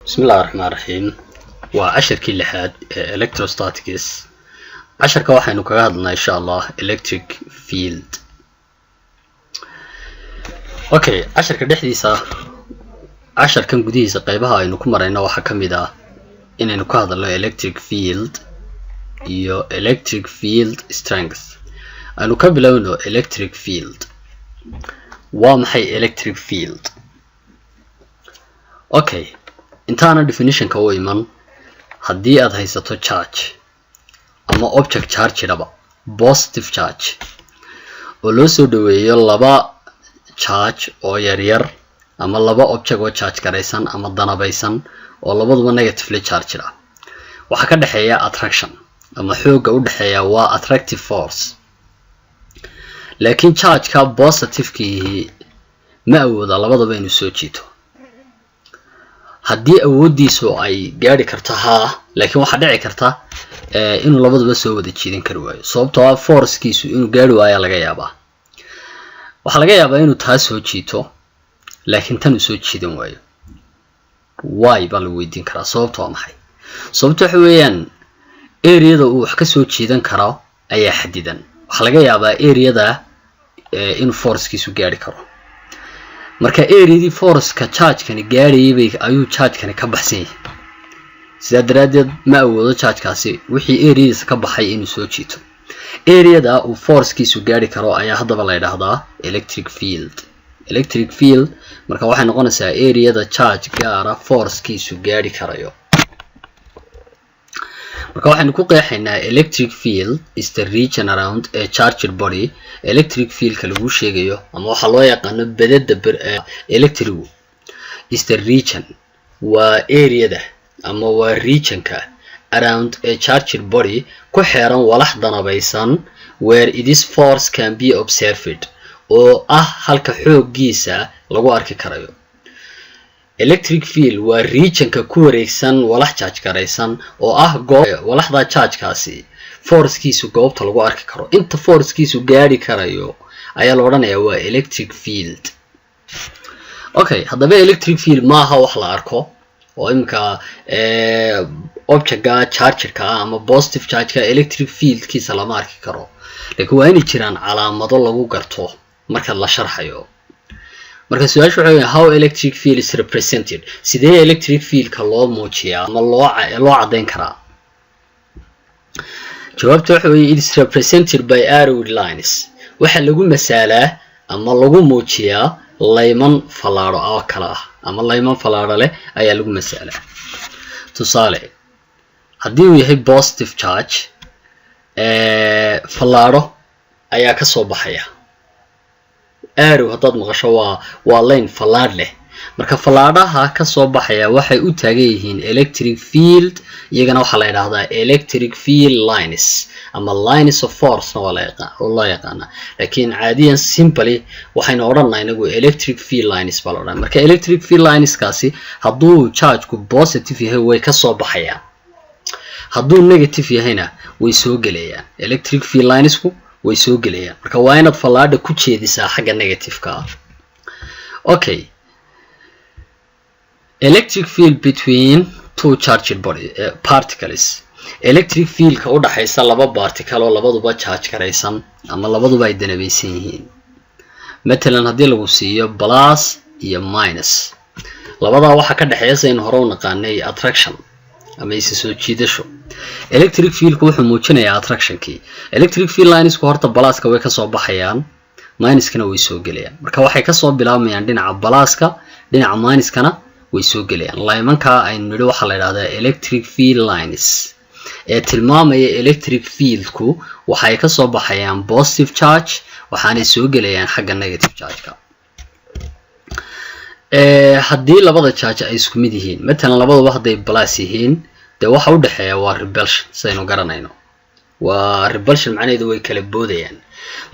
بسم الله الرحمن الرحيم وعشركي لحاد electrostatics عشركا waxaynu kaga hadlnaa insha Allah electric field. Okay, casharka dhexdiisa casharkan gudihiisa qaybaha aynu ku marayno waxa kamid ah inaynu ka hadalno electric field iyo electric field strength. Aynu ka bilowno electric field. Waa maxay electric field? Okay, intaana definition ka oo iman haddii aad haysato charge ama object charge dhaba positive charge oo loo soo dhaweeyo laba charge oo yar ama laba object oo charge garaysan ama danabaysan oo labaduba negatively charged ah waxa ka dhaxeeya attraction ama xooga u dhaxeeya waa attractive force. Laakiin charge ka positive kii ma awoodo labadaba inuu soo jiito. haddii awoodiisu ay gaari karto laakiin waxa dhici karta inuu labaduba soo wada jiidan kari waayo sababtoo ah force-kiisu inuu gaari waayo laga yaabaa. waxa laga yaabaa inuu taa soo jiito laakiin tan uu soo jiidan waayo. why baa la weydiin karaa sababtoo maxay? sababtoo waxa weeyaan area-da uu wax ka soo jiidan karo ayaa xadidan. waxa laga yaabaa area-da inuu force-kiisu gaari karo. marka area-dii force-ka charge-kani gaarayay ayuu charge-kani ka baxsan yahay. sidaa daraadeed ma awoodo charge-kaasi wixii area-diisa ka baxay inuu soo jiito. area-da uu force-kiisu gaari karo ayaa haddaba la yiraahdaa electric field. electric field marka waxay noqonaysaa area-da charge gaara force-kiisu gaari karayo. marka waxaynu ku qeexaynaa electric field is the region around a charged body. electric field ka lagu sheegayo ama waxa loo yaqaano badada electric is the region waa area-da ama waa region-ka around a charged body ku xeeran walax danabaysan where its force can be observed oo ah halka xoogiisa lagu arki karayo. electric field waa region-ka ku wareegsan walax charge garaysan oo ah walaxda charge-kaasi force-kiisu goobta lagu arki karo. inta force-kiisu gaari karayo ayaa la odhanayaa waa electric field. Okay, haddaba electric field maaha wax la arko oo imika object-ga charger-ka ama positive charge-ka electric field-kiisa lama arki karo. laakiin waa inay jiraan calaamado lagu garto marka la sharxayo. marka su'aashu waxa weeye how electric field is represented? sidee electric field-ka loo muujiyaa ama loo cadeyn karaa? jawaabtu waxa weeye it is represented by arrowed lines. waxa lagu masaalaa ama lagu muujiyaa layman falaaro oo kala ah ama layman falaaro leh ayaa lagu masaalaa. tusaale haddii uu yahay positive charge falaaro ayaa ka soo baxaya. arrow haddaad maqasho waa line falaar leh. marka falaaraha ka soo baxaya waxay u taagan yihiin electric field. iyagana waxa la yiraahdaa electric field lines ama lines of force waa la yaqaana. laakiin caadiyan simply waxaynu odhanaa inagu electric field lines baa la odhanaa. marka electric field lines kaasi hadduu charge-ku positive yahay way ka soo baxayaan. hadduu negative yahayna way soo gelayaan. electric field linesku way soo gelayaan. marka waa inaad falaadha ku jeedisaa xagga negative-ka. Okay, electric field between two charged body particles. electric field-ka u dhaxaysa laba particle oo labaduba charge garaysan ama labaduba ay danabaysan yihiin. matalan haddii lagu siiyo plus iyo minus labadaa waxa ka dhaxeeya in hore u naqaanay attraction ama isa soo jiidasho. electric field-ku wuxuu muujinayaa attraction-kii. electric field lines-ku horta plus-ka way ka soo baxayaan, minus-kana way soo gelayaan. marka waxay ka soo bilaabayaan dhinaca plus-ka, dhinaca minus-kana way soo gelayaan. laymanka aynu nidhi waxa la yiraahdaa electric field lines ee tilmaamaya electric field-ku waxay ka soo baxayaan positive charge waxaanay soo gelayaan xagga negative charge-ka. haddii labada charge ay isku mid yihiin matalan labaduba hadday plus yihiin dee waxa u dhaxeeya waa repulsion saynu garanayno. waa repulsion macnaheedu way kala boodayaan.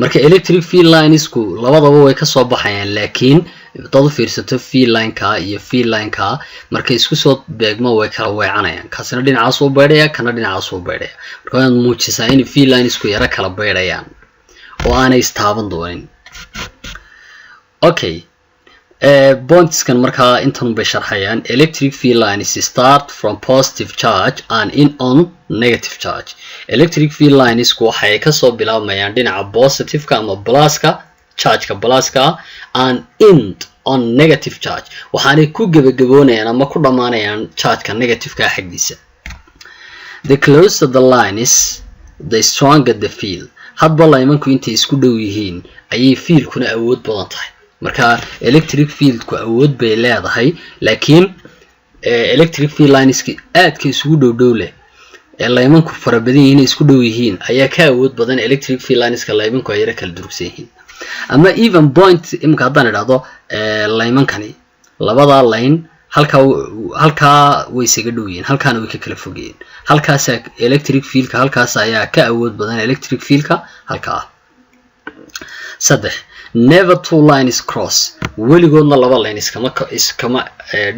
marka electric field linesku labadaba way ka soo baxayaan laakiin dad u fiirsato field line-ka iyo field line-ka markay isku soo beegmo way kala weecanayaan. kaasina dhinacaas u beedhaya kana dhinacaas u beedhaya. marka waad muujisaa in field linesku yara kala beedhayaan oo aanay istaaban doonin. Okay, points kan markaa intan bay sharxayaan. Electric field lines start from positive charge and end on negative charge. Electric field lines waxay ka soo bilaabmayaan dhinaca positive ka ama pluska charge ka pluska and end on negative charge. waxaanay ku gabagaboonayaan ama ku dhamaanayaan charge ka negative ka xaggiisa. The closer the line is, the stronger the field. hadba laymanku intay isku dhow yihiin ayay fieldkuna awood badan tahay. marka electric field ku awood bay leedahay, laakiin electric field lines aadka isugu dhow leh laymanku farabadan yihiin isku dhow yihiin ayaa ka awood badan electric field lines ka laymanku ay kala durugsan yihiin. ama even point imka haddaan idhaahdo laymankani labada line halka way isaga dhow yihiin, halkaana way ka kala fogayeen. halkaas electric field ka halkaas ayaa ka awood badan electric field ka halka ah. 3 never two lines cross. weligoodna laba line iskama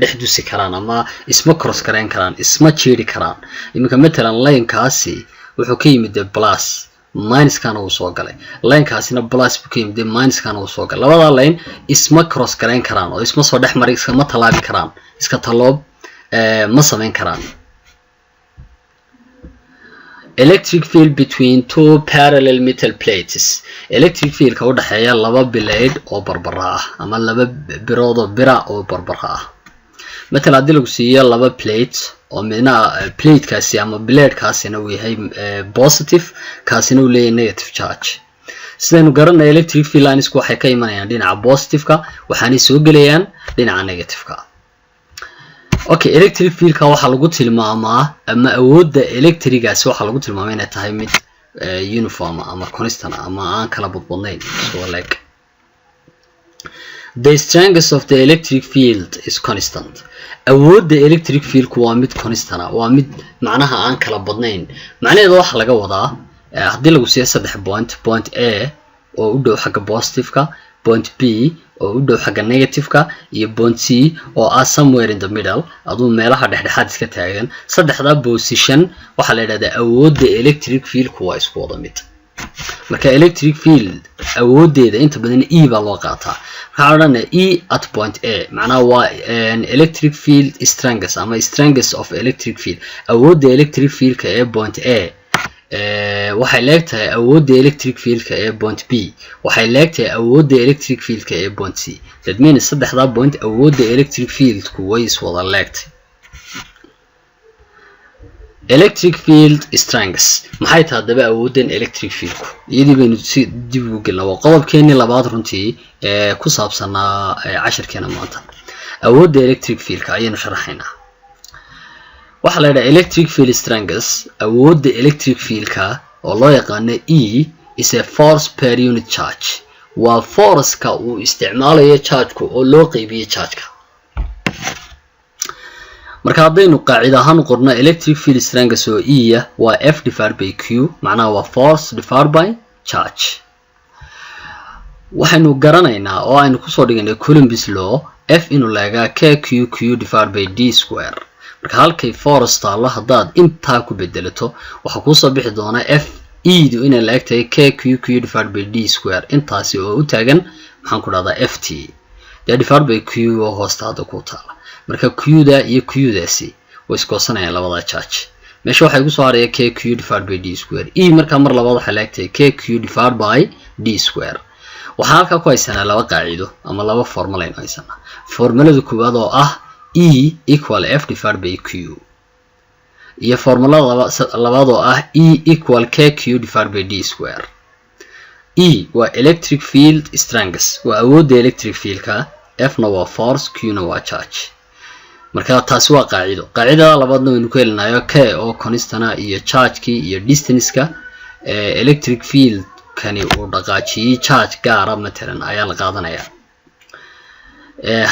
dhex dusi karaan ama isma cross gareyn karaan, isma jeedi karaan. iminka matalan line kaasi wuxuu ka yimid plus minus kana uu soo galay, line kaasina plus buu ka yimid minus kana uu soo galay. labada line isma cross gareyn karaan oo isma soo dhex mari, iskama talaabi karaan, iska taloob ma sameyn karaan. Electric field between two parallel metal plates. electric field ka u dhaxeeya laba blade oo barbara ah ama laba birood oo bira oo barbara ah. مثلا hadii lagu siiyo laba plate oo midna plate kaasi ama blade kaasina uu yahay positive, kaasina uu leeyahay negative charge. sidaynu garanay electric field lines waxay ka imanayaan dhinaca positive ka waxaanay soo galayaan dhinaca negative ka. Okay, electric field ka waxa lagu tilmaamaa ama awoodda electrigaasi waxa lagu tilmaamaa inay tahay mid uniform ama constant ama aan kala badbadnayn. So like the strength of the electric field is constant. awoodda electric field ku waa mid constant ah, waa mid macnaha aan kala badnayn. macnaheedu waxa laga wadaa hadii lagu siiyo 3 point A oo u dhow xagga positive ka, point B oo u dhow xagga negative ka, iyo point C oo ah somewhere in the middle aduu meelaha dhexdhexaad iska taagan. saddexda position waxa la yiraahdaa awoodda electric field ku waa isku wada mid. marka electric field awoodeeda inta badan E baa loo qaataa. waxaan odhanaa E at point A macnaha waa electric field strength ama strength of electric field. awoodda electric field ka ee point A waxay leegtahay awoodda electric field ka ee point B waxay leegtahay awoodda electric field ka ee point C. that means saddexda point awoodda electric field ku way is wada leegtay. electric field strength maxay tahay daba awooddan electric field ku iyadii baynu si dib ugu galnaa. waa qodobkeeni labaad runtii ku saabsanaa casharkeena maanta. awoodda electric field ka ayaynu sharaxaynaa. waxa la yiraahdaa electric field strength. awoodda electric field ka oo loo yaqaan E is a force per unit charge. waa force ka uu isticmaalayo charge ku oo loo qaybiyo charge ka. marka hadaynu qaacida ahaan u qorno electric field strength oo E ah waa F divided by Q, macnaha waa force divided by charge. waxaynu garanaynaa oo aynu ku soo dhiganay Coulomb's law F inuu leeyahay KQ divided by D square. marka halkay force taalo hadaad inta ku bedelato waxa ku soo bixi doona F E du inay leegtahay KQ divided by D square. intaasi oo u taagan maxaan ku dhahdaa FT divided by Q oo hoostaada ku taala. marka Q-da iyo Q-daasi way iskoosanayaan labada charge. meesha waxa igu soo haray KQ divided by D square. E marka mar labaad waxa leegtahay KQ divided by D square. waxa halka ku haysanaa laba qaacido ama laba formula aynu haysanaa. formulada koowaad oo ah E equal F divided by Q iyo formulada labaad oo ah E equal KQ divided by D square. E waa electric field strength, waa awoodda electric field ka. F na waa force, Q na waa charge. marka taasi waa qaacido. qaacidada labaadna waynu ku helinayo K oo constant iyo charge ki iyo distance ka electric field kani uu dhaqaajiyay charge gaar ah matalan ayaa la qaadanayaa.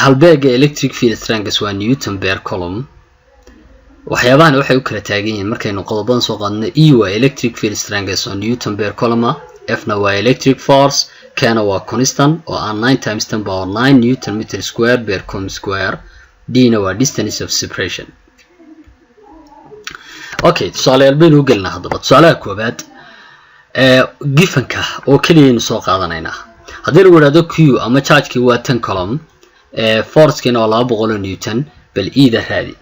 halbeega electric field strength waa Newton per coulomb. waxyaabahan waxay u kala taagan yihiin markaynu qodobadan soo qaadno. E waa electric field strength oo Newton per coulomb, F na waa electric force, K na waa constant oo ah 9 times 10 power 9 Newton meter square per coulomb square. D na waa distance of separation. okay, tusaale baynu u galnaa hadaba. tusaalaha koobaad gifanka oo kaliya soo qaadanaynaa. haddii lagu yiraahdo Q ama charge ki waa 10 coulomb, forcekiina waa 200 newton bal ida raadi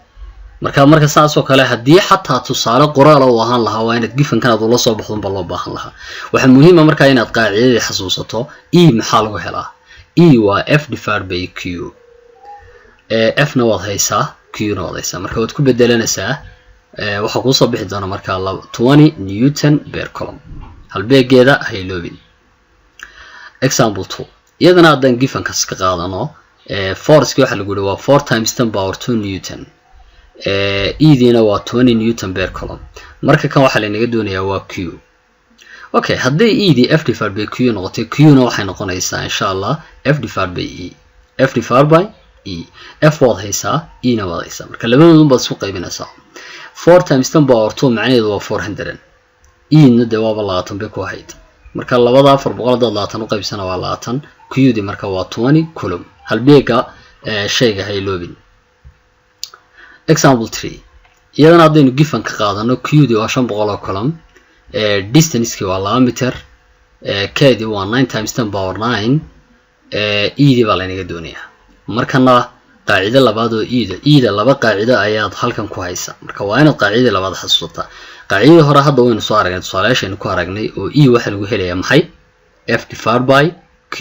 marka saas oo kale hadii xataa tusaale qoraal oo ahaan lahaa waa inaad gifankan aad ula soo baxdo bal loo baahan lahaa waxa muhiim ah marka inaad qaacidada xasuusato maxaa lagu helaa waa f divided by q f na waad haysaa q na waad haysaa marka waad ku bedelanaysaa waxa ku soo bixi doona marka 20 newton per coulomb halbeegeeda hayloobin example 2 iyadana haddaan gifankas ka qaadano force waxa lagu yiraahdaa 4 times 10 power 2 newton diina waa 20 newton per coulomb marka kan waxa la inaga doonayaa waa q okay haddii di f divided by q noqoto q na waxay noqonaysaa insha Allah f divided by f divided by f waad haysaa na waad haysaa marka labadoodu baad isku qaybinaysaa 4 times 10 power 2 macnaheedu waa 400 na de waa 20 bay ku ahayd marka labada 420 u qaybsana waa 20 q di marka waa 20 coulomb halbeega shayga hayloobin example 3 iyadana haddaynu gifan ka qaadano q di waa 500 coulomb distance ki waa 2 meter k di waa 9 times 10 power 9 di baa la inaga doonayaa markana qaacida labaad oo ida laba qaacido ayaad halkan ku haysaa marka waa inaad qaacidada labaad xasuusataa qaacidada hore hadda waynu soo aragnay tusaaleyaashaynu ku aragnay oo waxa lagu helayaa maxay f divided by q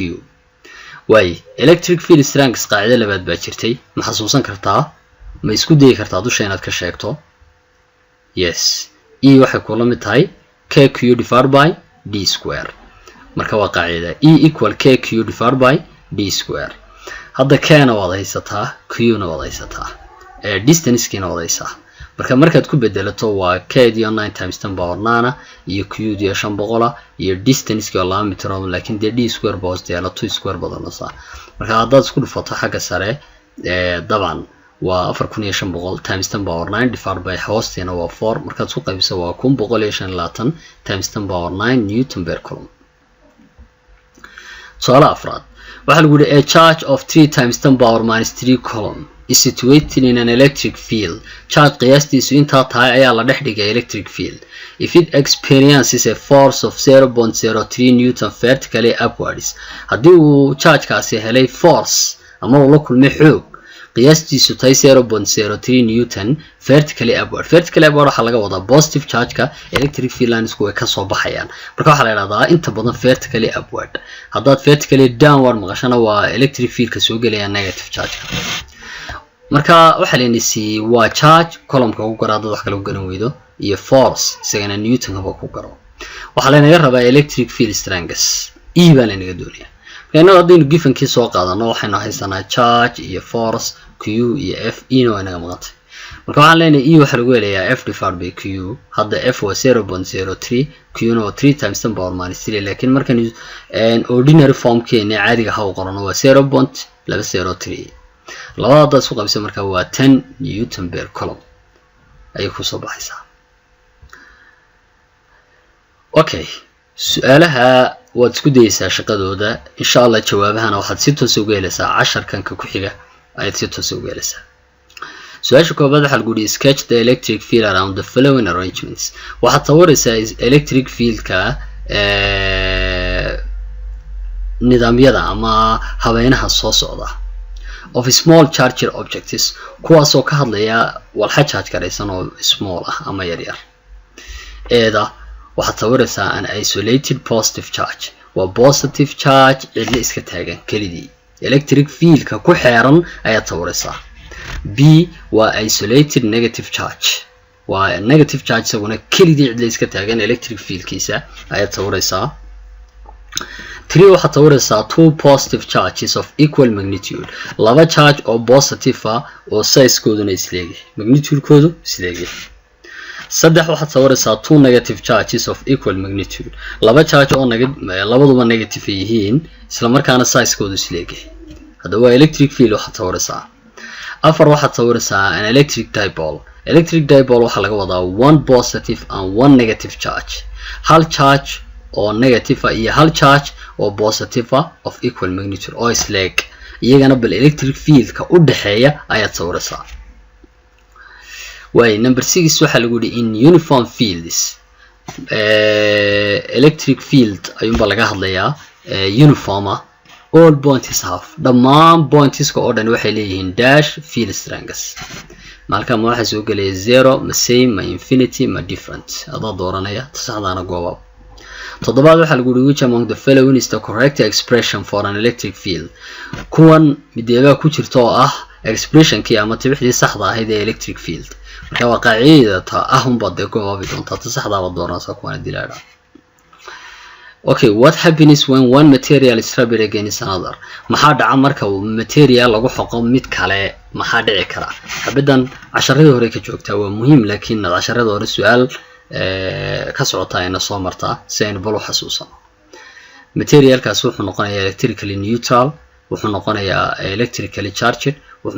way electric field strength qaacida labaad baa jirtay ma xasuusan kartaa ma isku day kartaa dusha inaad ka sheegto yes waxay kula mid tahay kq divided by d square marka waa qaacida equal kq divided by d square hadda k na waad haysataa q na waad haysataa distance kiina waad haysaa markaad ku bedelato waa k di 9 times 10 power 9 iyo q di 500 iyo distance ki 2 meter laakiin d square boos de la 2 square badanaysa marka haddaad isku dhufato xagga sare daban waa 4500 times 10 power 9 divided by hoosteena waa 4 markaad isku qaybiso waa 1125 times 10 power 9 newton per coulomb su'aal afraad waxa lagu yiri a charge of 3 times 10 power minus 3 coulomb is situated in an electric field charge qiyaastiisu inta tahay ayaa la dhex dhigay electric field if it experiences a force of 0.03 newton vertically upwards haddii uu charge kaasi helay force ama uu la kulmay xoog qiyaastiisu tahay 0.03 newton vertically upward waxa laga wadaa positive charge ka electric field lines ku ka soo baxayaan marka waxa la yiraahdaa inta badan vertically upward haddaad vertically downward maqashana waa electric field ka soo galaya negative charge ka marka waxa la inisi waa charge column-ka ugu garaadada wax kale u garan weydo iyo force isagana newton ka ku garo waxa la inaga rabaa electric field strength baa la inaga doonayaa marka haddaynu gifankii soo qaadano waxaynu haysanaa charge iyo force q iyo f na waa inaga maqantay marka waxaan leenahay waxa lagu helayaa f divided by q hadda f waa 0.03 q na waa 3 times 10 power minus 3 laakiin markan ordinary form keena caadiga ha u qorano waa 0.203 labada isku qaybsan marka waa 10 newton per coulomb ay ku soo baxaysaa okay su'aalaha waad isku dayaysaa shaqadooda insha Allah jawaabahana waxaad si toos uga helaysaa 10 kan ku xiga ayaad si toos uga helaysaa su'aasha koobaad waxa lagu yiri sketch the electric field around the following arrangements waxaad sawiraysaa electric field ka nidaamyada ama habaynaha soo socda of small charger objects kuwaasoo ka hadlaya walxa charge garaysan oo small ah ama yar yar waxaad sawiraysaa an isolated positive charge waa positive charge cidla iska taagan kelidii electric field ka ku xeeran ayaad sawiraysaa b waa isolated negative charge waa negative charge isaguna kelidii cidla iska taagan electric field kiisa ayaad sawiraysaa 3 waxaad sawiraysaa 2 positive charges of equal magnitude laba charge oo positive ah oo size-kooduna isleeyahay magnitude-koodu isleeyahay 3 waxaad sawiraysaa 2 negative charges of equal magnitude laba charge oo labaduba negative yihiin isla markaana size-koodu isleeyahay hadda waa electric field waxaad sawiraysaa 4 waxaad sawiraysaa an electric dipole waxa laga wadaa 1 positive and 1 negative charge hal charge oo negative iyo hal charge oo positive of equal magnitude oo isleeg iyagana bal electric field ka u dhaxeeya ayaad sawiraysaa way number 6 waxa lagu yiri in uniform fields electric field ayuunba laga hadlayaa uniform all points have dhammaan pointska oo dhan waxay leeyihiin dash field strengths marka ma waxa soo galay 0 ma same ma infinity ma different adaa dooranaya saxdaana goob toddobaad waxa lagu yiri which among the following is the correct expression for an electric field kuwan mideeba ku jirto oo ah expression-kii ama tibixdii saxda ahayd ee electric field marka waa qaacidada ta ahun bad goob doonta saxda wada dooranaysa kuwan dilaada. Okay, what happens when one material is rubbed against another? maxaa dhaca marka material lagu xoqo mid kale maxaa dhici kara habadan casharada hore ka joogtaa waa muhiim laakiin casharada hore su'aal ka socota ina soo martaa si aynu bal u xasuusano materialkaas wuxuu noqonayaa electrically neutral wuxuu noqonayaa electrically charged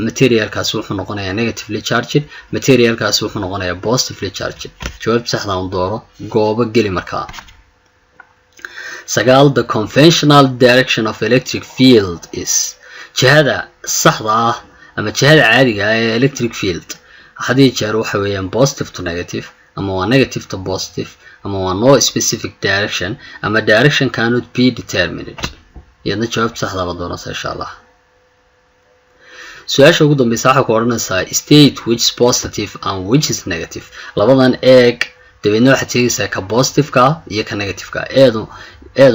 materialkaas wuxuu noqonayaa negatively charged materialkaas wuxuu noqonayaa positively charged jawaab saxda ah dooro goobo gali markaa. Sagaal, the conventional direction of electric field is jihada saxda ah ama jihada caadiga ah ee electric field hadii jeer waxa weeyaan positive to negative ama waa negative to positive ama waa no specific direction ama direction cannot be determined iyadna jawaab saxda ah doonaysa insha Allah. su'aasha ugu dambaysa waxa ku oranaysaa state which is positive and which is negative labadan eeg dabeyna waxa sheegaysaa ka positive ka iyo ka negative ka eedu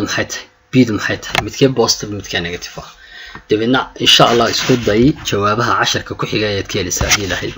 maxay tahay bid maxay tahay midkee positive midkee negative ah dabeyna insha Allah isku day jawaabaha 10 ka ku xiga ayaad ka helaysaa ilaahay.